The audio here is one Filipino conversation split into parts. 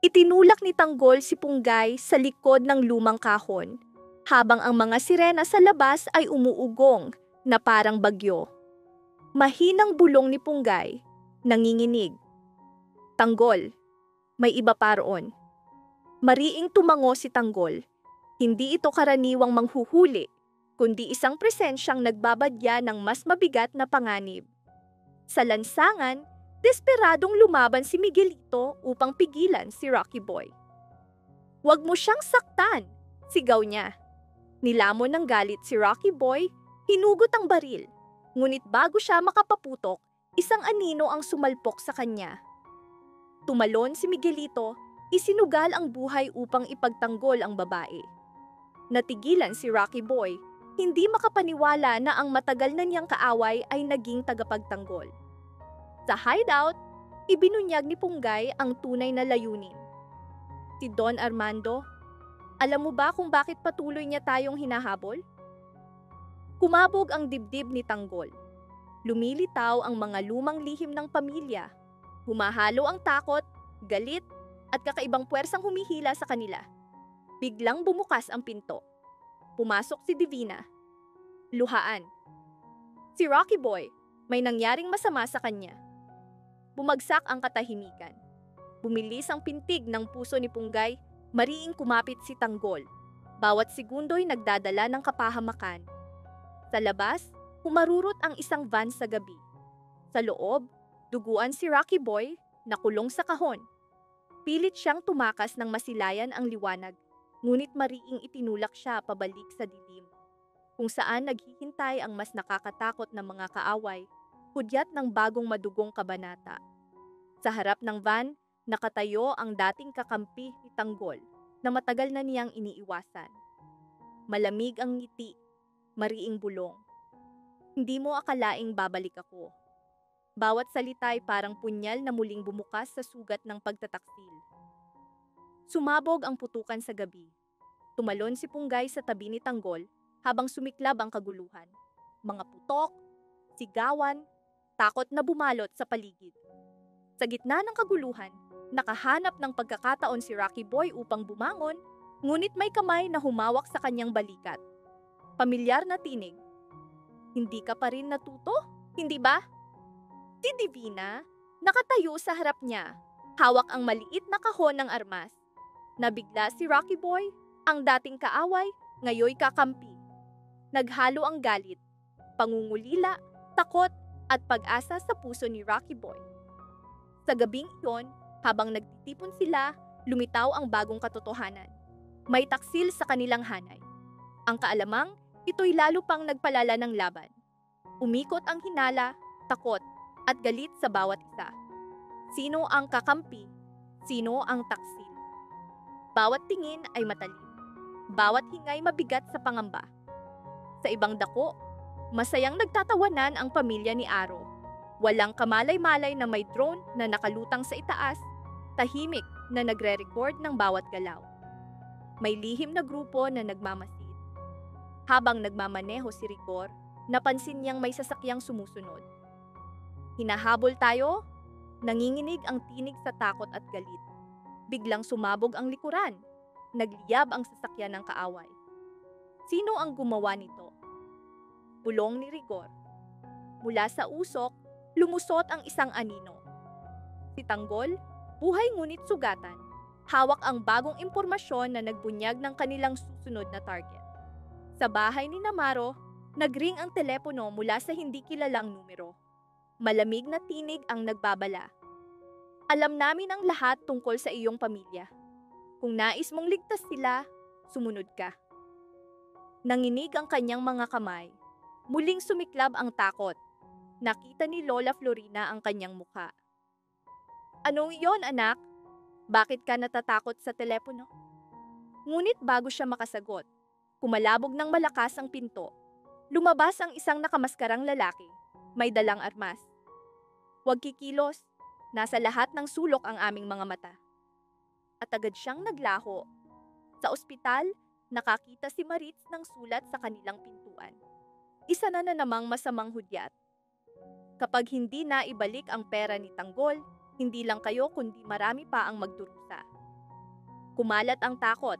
Itinulak ni Tanggol si Punggay sa likod ng lumang kahon, habang ang mga sirena sa labas ay umuugong na parang bagyo. Mahinang bulong ni Punggay, nanginginig. Tanggol, may iba pa roon. Mariing tumango si Tanggol. Hindi ito karaniwang manghuhuli, kundi isang presensyang nagbabadya ng mas mabigat na panganib. Sa lansangan, desperadong lumaban si Miguelito upang pigilan si Rocky Boy. "Huwag mo siyang saktan!" sigaw niya. Nilamon ng galit si Rocky Boy, hinugot ang baril. Ngunit bago siya makapaputok, isang anino ang sumalpok sa kanya. Tumalon si Miguelito, isinugal ang buhay upang ipagtanggol ang babae. Natigilan si Rocky Boy, hindi makapaniwala na ang matagal na niyang kaaway ay naging tagapagtanggol. Sa hideout, ibinunyag ni Punggay ang tunay na layunin. Si Don Armando, alam mo ba kung bakit patuloy niya tayong hinahabol? Kumabog ang dibdib ni Tanggol. Lumilitaw ang mga lumang lihim ng pamilya. Humahalo ang takot, galit, at kakaibang puwersang humihila sa kanila. Biglang bumukas ang pinto. Pumasok si Divina. Luhaan. "Si Rocky Boy, may nangyaring masama sa kanya." Bumagsak ang katahimikan. Bumilis ang pintig ng puso ni Punggay, mariing kumapit si Tanggol. Bawat segundo'y nagdadala ng kapahamakan. Sa labas, humarurot ang isang van sa gabi. Sa loob, duguan si Rocky Boy, nakulong sa kahon. Pilit siyang tumakas nang masilayan ang liwanag, ngunit mariing itinulak siya pabalik sa dilim, kung saan naghihintay ang mas nakakatakot na mga kaaway, hudyat ng bagong madugong kabanata. Sa harap ng van, nakatayo ang dating kakampi ni Tanggol na matagal na niyang iniiwasan. Malamig ang ngiti, mariing bulong. "Hindi mo akalaing babalik ako." Bawat salita ay parang punyal na muling bumukas sa sugat ng pagtataksil. Sumabog ang putukan sa gabi. Tumalon si Punggay sa tabi ni Tanggol habang sumiklab ang kaguluhan. Mga putok, sigawan, takot na bumalot sa paligid. Sa gitna ng kaguluhan, nakahanap ng pagkakataon si Rocky Boy upang bumangon, ngunit may kamay na humawak sa kanyang balikat. Pamilyar na tinig. "Hindi ka pa rin natuto, hindi ba?" Si Divina, nakatayo sa harap niya, hawak ang maliit na kahon ng armas. Nabigla si Rocky Boy, ang dating kaaway, ngayoy kakampi. Naghalo ang galit, pangungulila, takot, at pag-asa sa puso ni Rocky Boy. Sa gabing iyon, habang nagtitipon sila, lumitaw ang bagong katotohanan. May taksil sa kanilang hanay. Ang kaalamang, ito'y lalo pang nagpalala ng laban. Umikot ang hinala, takot, at galit sa bawat isa. Sino ang kakampi? Sino ang taksil? Bawat tingin ay matalim. Bawat hingay mabigat sa pangamba. Sa ibang dako, masayang nagtatawanan ang pamilya ni Aro. Walang kamalay-malay na may drone na nakalutang sa itaas, tahimik na nagre-record ng bawat galaw. May lihim na grupo na nagmamasid. Habang nagmamaneho si Rigor, napansin niyang may sasakyang sumusunod. Hinahabol tayo? Nanginginig ang tinig sa takot at galit. Biglang sumabog ang likuran. Nagliyab ang sasakyan ng kaaway. Sino ang gumawa nito? Bulong ni Rigor. Mula sa usok, lumusot ang isang anino. Si Tanggol, buhay ngunit sugatan. Hawak ang bagong impormasyon na nagbunyag ng kanilang susunod na target. Sa bahay ni Namaro, nagring ang telepono mula sa hindi kilalang numero. Malamig na tinig ang nagbabala. "Alam namin ang lahat tungkol sa iyong pamilya. Kung nais mong ligtas sila, sumunod ka." Nanginig ang kanyang mga kamay. Muling sumiklab ang takot. Nakita ni Lola Florina ang kanyang mukha. "Anong iyon, anak? Bakit ka natatakot sa telepono?" Ngunit bago siya makasagot, kumalabog ng malakas ang pinto. Lumabas ang isang nakamaskarang lalaki, may dalang armas. "Huwag kikilos, nasa lahat ng sulok ang aming mga mata." At agad siyang naglaho. Sa ospital, nakakita si Maritz ng sulat sa kanilang pintuan. Isa na namang masamang hudyat. "Kapag hindi na ibalik ang pera ni Tanggol, hindi lang kayo kundi marami pa ang magdurusa." Kumalat ang takot.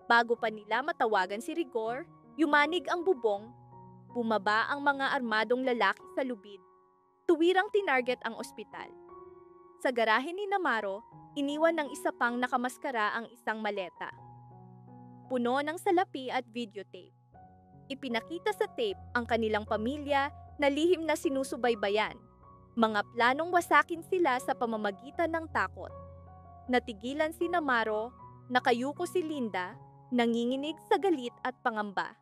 Bago pa nila matawagan si Rigor, yumanig ang bubong, bumaba ang mga armadong lalaki sa lubid. Tuwirang tinarget ang ospital. Sa garahe ni Namaro, iniwan ng isa pang nakamaskara ang isang maleta. Puno ng salapi at videotape. Ipinakita sa tape ang kanilang pamilya na lihim na sinusubaybayan. Mga planong wasakin sila sa pamamagitan ng takot. Natigilan si Namaro, nakayuko si Linda, nanginginig sa galit at pangamba.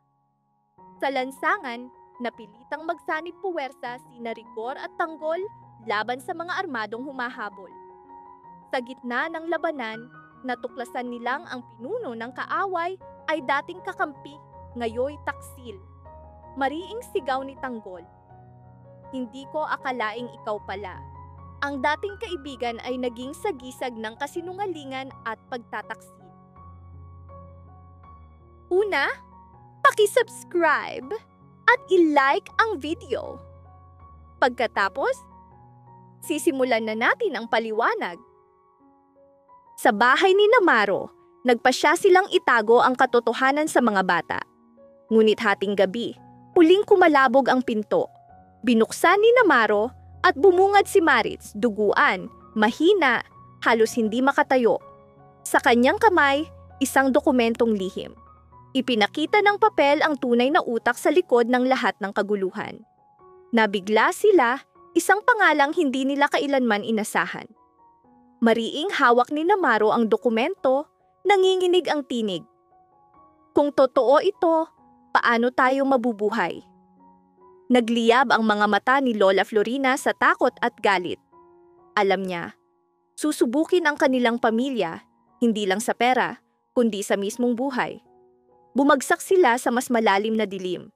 Sa lansangan, napilitang magsanib puwersa sina Rigor at Tanggol laban sa mga armadong humahabol. Sa gitna ng labanan, natuklasan nilang ang pinuno ng kaaway ay dating kakampi, ngayoy taksil. Mariing sigaw ni Tanggol, "Hindi ko akalaing ikaw pala." Ang dating kaibigan ay naging sagisag ng kasinungalingan at pagtataksil. Una, paki-subscribe at i-like ang video. Pagkatapos, sisimulan na natin ang paliwanag. Sa bahay ni Namaro, nagpasya silang itago ang katotohanan sa mga bata. Ngunit hating gabi, muling kumalabog ang pinto. Binuksan ni Namaro at bumungad si Maritz, duguan, mahina, halos hindi makatayo. Sa kanyang kamay, isang dokumentong lihim. Ipinakita ng papel ang tunay na utak sa likod ng lahat ng kaguluhan. Nabigla sila, isang pangalang hindi nila kailanman inasahan. Mariing hawak ni Namaro ang dokumento, nanginginig ang tinig. Kung totoo ito, paano tayo mabubuhay? Nagliyab ang mga mata ni Lola Florina sa takot at galit. Alam niya, susubukin ang kanilang pamilya, hindi lang sa pera, kundi sa mismong buhay. Bumagsak sila sa mas malalim na dilim.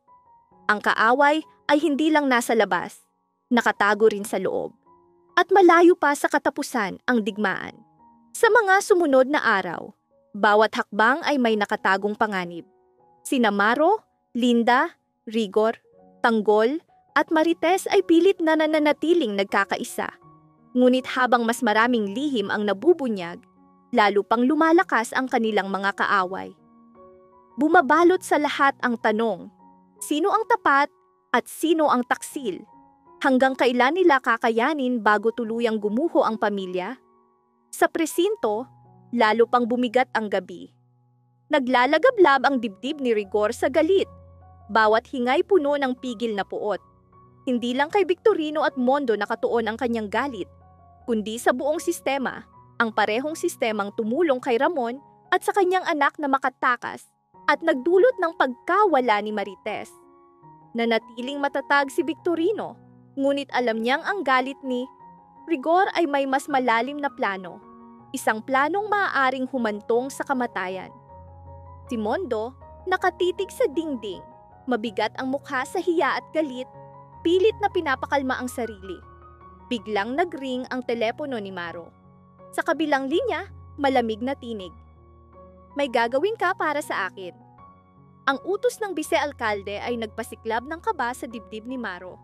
Ang kaaway ay hindi lang nasa labas, nakatago rin sa loob. At malayo pa sa katapusan ang digmaan. Sa mga sumunod na araw, bawat hakbang ay may nakatagong panganib. Sina Maro, Linda, Rigor, Tanggol at Marites ay pilit na nananatiling nagkakaisa. Ngunit habang mas maraming lihim ang nabubunyag, lalo pang lumalakas ang kanilang mga kaaway. Bumabalot sa lahat ang tanong, sino ang tapat at sino ang taksil? Hanggang kailan nila kakayanin bago tuluyang gumuho ang pamilya? Sa presinto, lalo pang bumigat ang gabi. Naglalagablab ang dibdib ni Rigor sa galit. Bawat hingay puno ng pigil na puot. Hindi lang kay Victorino at Mondo nakatuon ang kanyang galit, kundi sa buong sistema, ang parehong sistemang tumulong kay Ramon at sa kanyang anak na makatakas at nagdulot ng pagkawala ni Marites. Nanatiling matatag si Victorino, ngunit alam niyang ang galit ni Rigor ay may mas malalim na plano, isang planong maaaring humantong sa kamatayan. Si Mondo nakatitig sa dingding. Mabigat ang mukha sa hiya at galit, pilit na pinapakalma ang sarili. Biglang nagring ang telepono ni Maro. Sa kabilang linya, malamig na tinig. "May gagawin ka para sa akin." Ang utos ng bise-alkalde ay nagpasiklab ng kaba sa dibdib ni Maro.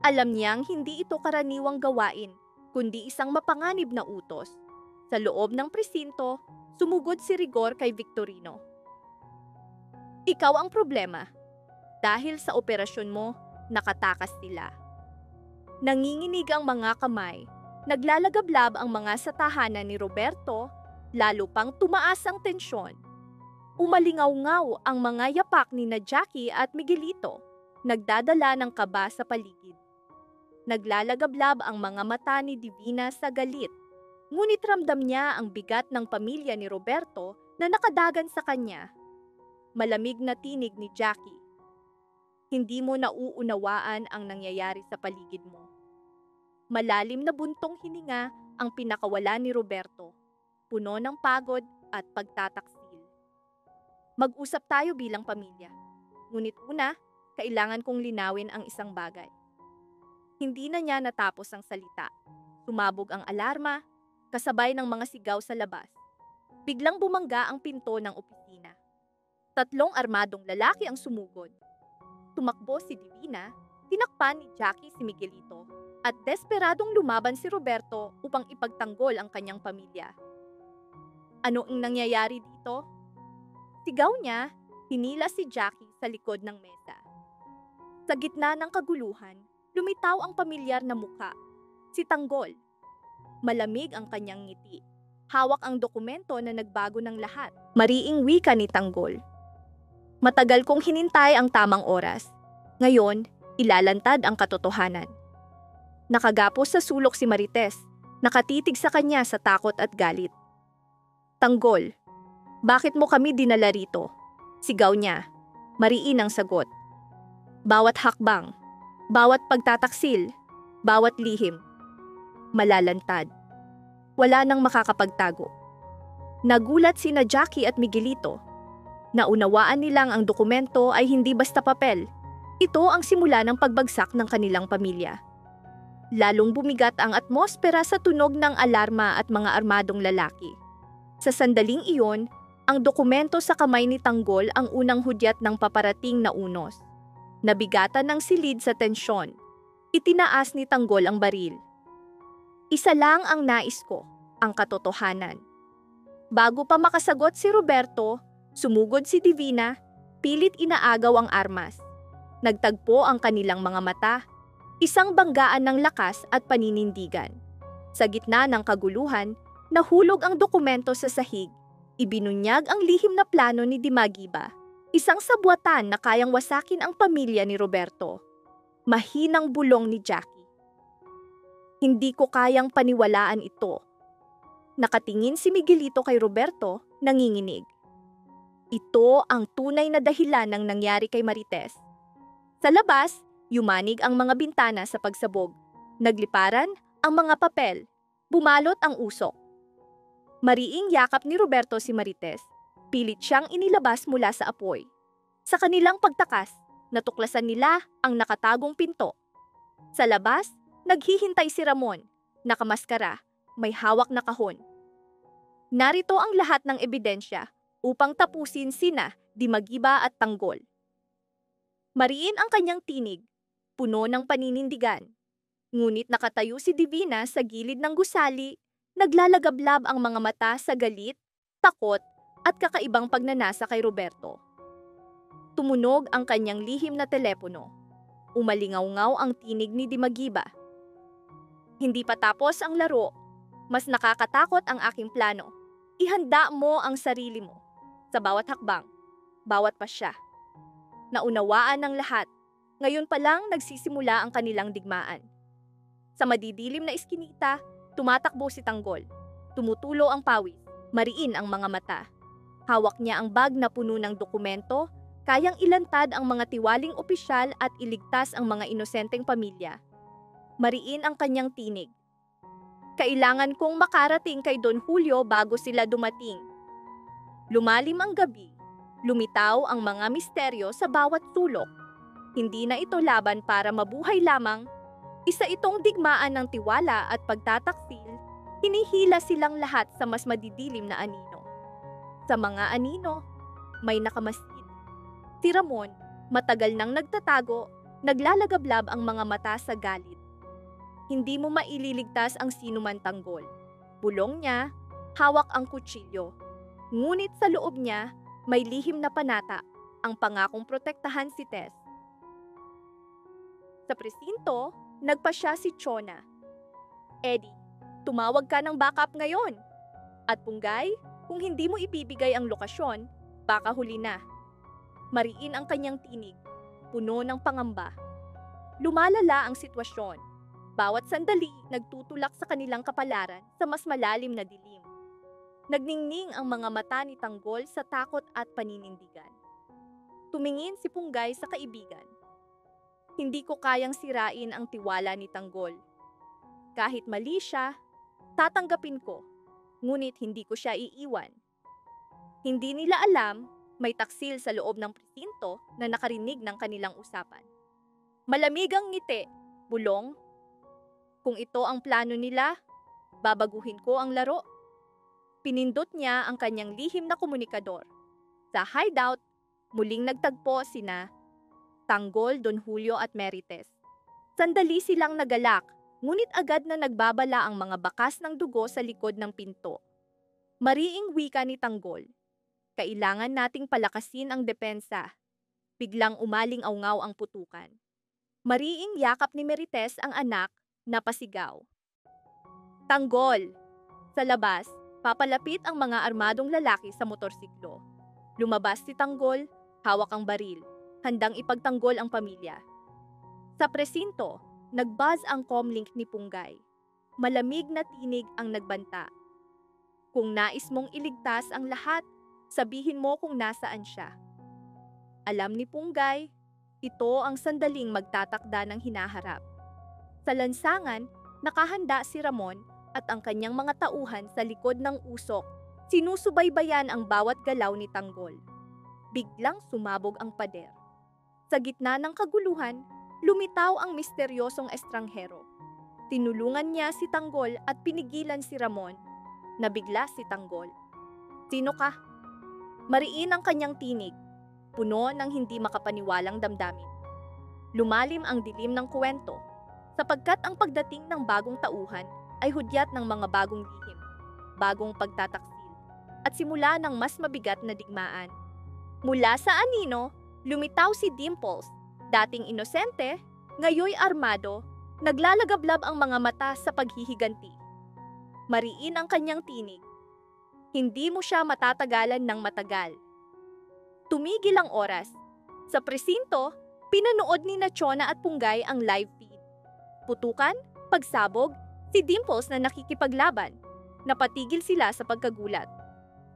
Alam niyang hindi ito karaniwang gawain, kundi isang mapanganib na utos. Sa loob ng presinto, sumugod si Rigor kay Victorino. "Ikaw ang problema. Dahil sa operasyon mo, nakatakas sila." Nanginginig ang mga kamay, naglalagablab ang mga sa tahanan ni Roberto, lalo pang tumaas ang tensyon. Umalingaw-ngaw ang mga yapak ni na Jackie at Miguelito, nagdadala ng kaba sa paligid. Naglalagablab ang mga mata ni Divina sa galit, ngunit ramdam niya ang bigat ng pamilya ni Roberto na nakadagan sa kanya. Malamig na tinig ni Jackie. Hindi mo nauunawaan ang nangyayari sa paligid mo. Malalim na buntong hininga ang pinakawala ni Roberto, puno ng pagod at pagtataksil. "Mag-usap tayo bilang pamilya. Ngunit una, kailangan kong linawin ang isang bagay." Hindi na niya natapos ang salita. Tumabog ang alarma, kasabay ng mga sigaw sa labas. Biglang bumangga ang pinto ng opisina. 3 armadong lalaki ang sumugod. Tumakbo si Divina, tinakpan ni Jackie si Miguelito, at desperadong lumaban si Roberto upang ipagtanggol ang kanyang pamilya. Ano ang nangyayari dito? Sigaw niya, hinila si Jackie sa likod ng mesa. Sa gitna ng kaguluhan, lumitaw ang pamilyar na muka, si Tanggol. Malamig ang kanyang ngiti. Hawak ang dokumento na nagbago ng lahat. Mariing wika ni Tanggol. Matagal kong hinintay ang tamang oras. Ngayon, ilalantad ang katotohanan. Nakagapos sa sulok si Marites, nakatitig sa kanya sa takot at galit. Tanggol, bakit mo kami dinala rito? Sigaw niya. Mariin ang sagot. Bawat hakbang, bawat pagtataksil, bawat lihim, malalantad. Wala nang makakapagtago. Nagulat sina Jackie at Miguelito. Naunawaan nilang ang dokumento ay hindi basta papel. Ito ang simula ng pagbagsak ng kanilang pamilya. Lalong bumigat ang atmosfera sa tunog ng alarma at mga armadong lalaki. Sa sandaling iyon, ang dokumento sa kamay ni Tanggol ang unang hudyat ng paparating na unos. Nabigatan ng silid sa tensyon. Itinaas ni Tanggol ang baril. Isa lang ang nais ko, ang katotohanan. Bago pa makasagot si Roberto, sumugod si Divina, pilit inaagaw ang armas. Nagtagpo ang kanilang mga mata, isang banggaan ng lakas at paninindigan. Sa gitna ng kaguluhan, nahulog ang dokumento sa sahig. Ibinunyag ang lihim na plano ni Dimagiba, isang sabwatan na kayang wasakin ang pamilya ni Roberto. Mahinang bulong ni Jackie. Hindi ko kayang paniwalaan ito. Nakatingin si Miguelito kay Roberto, nanginginig. Ito ang tunay na dahilan ng nangyari kay Marites. Sa labas, yumanig ang mga bintana sa pagsabog. Nagliparan ang mga papel. Bumalot ang usok. Mariing yakap ni Roberto si Marites. Pilit siyang inilabas mula sa apoy. Sa kanilang pagtakas, natuklasan nila ang nakatagong pinto. Sa labas, naghihintay si Ramon, nakamaskara, may hawak na kahon. Narito ang lahat ng ebidensya upang tapusin sina Dimagiba at Tanggol. Mariin ang kanyang tinig, puno ng paninindigan. Ngunit nakatayo si Divina sa gilid ng gusali, naglalagablab ang mga mata sa galit, takot, at kakaibang pagnanasa kay Roberto. Tumunog ang kanyang lihim na telepono. Umalingaw-ngaw ang tinig ni Dimagiba. Hindi pa tapos ang laro. Mas nakakatakot ang aking plano. Ihanda mo ang sarili mo. Sa bawat hakbang, bawat pasya. Naunawaan ng lahat. Ngayon pa lang nagsisimula ang kanilang digmaan. Sa madidilim na iskinita, tumatakbo si Tanggol. Tumutulo ang pawis. Mariin ang mga mata. Hawak niya ang bag na puno ng dokumento, kayang ilantad ang mga tiwaling opisyal at iligtas ang mga inosenteng pamilya. Mariin ang kanyang tinig. Kailangan kong makarating kay Don Julio bago sila dumating. Lumalim ang gabi. Lumitaw ang mga misteryo sa bawat sulok. Hindi na ito laban para mabuhay lamang. Isa itong digmaan ng tiwala at pagtataksil. Hinihila silang lahat sa mas madidilim na anino. Sa mga anino, may nakamasid. Si Ramon, matagal nang nagtatago, naglalagablab ang mga mata sa galit. Hindi mo maililigtas ang sinuman, Tanggol. Bulong niya, hawak ang kutsilyo. Ngunit sa loob niya, may lihim na panata, ang pangakong protektahan si Tess. Sa presinto, nagpasya si Chona. Eddie, tumawag ka ng backup ngayon. At Punggay, kung hindi mo ibibigay ang lokasyon, baka huli na. Mariin ang kanyang tinig, puno ng pangamba. Lumalala ang sitwasyon. Bawat sandali, nagtutulak sa kanilang kapalaran sa mas malalim na dilim. Nagningning ang mga mata ni Tanggol sa takot at paninindigan. Tumingin si Punggay sa kaibigan. Hindi ko kayang sirain ang tiwala ni Tanggol. Kahit mali siya, tatanggapin ko, ngunit hindi ko siya iiwan. Hindi nila alam, may taksil sa loob ng presinto na nakarinig ng kanilang usapan. Malamig ang ngiti, bulong. Kung ito ang plano nila, babaguhin ko ang laro. Pinindot niya ang kanyang lihim na komunikador. Sa hideout, muling nagtagpo sina Tanggol, Don Julio at Marites. Sandali silang nagalak, ngunit agad na nagbabala ang mga bakas ng dugo sa likod ng pinto. Mariing wika ni Tanggol. Kailangan nating palakasin ang depensa. Biglang umaling-awngaw ang putukan. Mariing yakap ni Marites ang anak na pasigaw. Tanggol! Sa labas, papalapit ang mga armadong lalaki sa motorsiklo. Lumabas si Tanggol, hawak ang baril, handang ipagtanggol ang pamilya. Sa presinto, nagbuzz ang comlink ni Punggay. Malamig na tinig ang nagbanta. Kung nais mong iligtas ang lahat, sabihin mo kung nasaan siya. Alam ni Punggay, ito ang sandaling magtatakda ng hinaharap. Sa lansangan, nakahanda si Ramon at ang kanyang mga tauhan sa likod ng usok. Sinusubaybayan ang bawat galaw ni Tanggol. Biglang sumabog ang pader. Sa gitna ng kaguluhan, lumitaw ang misteryosong estranghero. Tinulungan niya si Tanggol at pinigilan si Ramon. Nabigla si Tanggol. Sino ka? Mariin ang kanyang tinig, puno ng hindi makapaniwalang damdamin. Lumalim ang dilim ng kwento, sapagkat ang pagdating ng bagong tauhan ay hudyat ng mga bagong lihim, bagong pagtataksil, at simula ng mas mabigat na digmaan. Mula sa anino, lumitaw si Dimples, dating inosente, ngayoy armado, naglalagablab ang mga mata sa paghihiganti. Mariin ang kanyang tinig. Hindi mo siya matatagalan ng matagal. Tumigil ang oras. Sa presinto, pinanood ni Chona at Punggay ang live feed. Putukan, pagsabog, si Dimples na nakikipaglaban. Napatigil sila sa pagkagulat.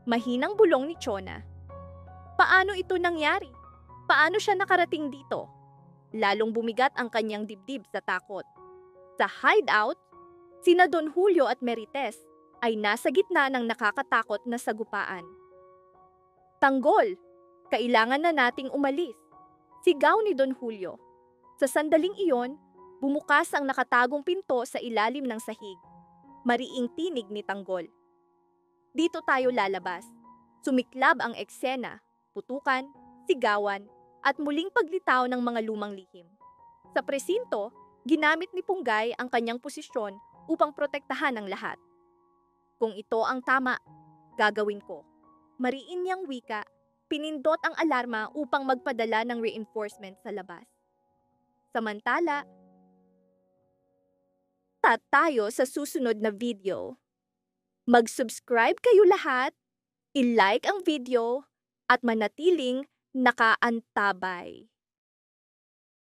Mahinang bulong ni Chona. Paano ito nangyari? Paano siya nakarating dito? Lalong bumigat ang kanyang dibdib sa takot. Sa hideout, sina Don Julio at Marites ay nasa gitna ng nakakatakot na sagupaan. Tanggol, kailangan na nating umalis. Sigaw ni Don Julio. Sa sandaling iyon, bumukas ang nakatagong pinto sa ilalim ng sahig. Mariing tinig ni Tanggol. Dito tayo lalabas. Sumiklab ang eksena, putukan, sigawan, at muling paglitaw ng mga lumang lihim. Sa presinto, ginamit ni Punggay ang kanyang posisyon upang protektahan ang lahat. Kung ito ang tama, gagawin ko. Mariin niyang wika, pinindot ang alarma upang magpadala ng reinforcement sa labas. Samantala, tayo sa susunod na video. Mag-subscribe kayo lahat, i-like ang video, at manatiling nakaantabay.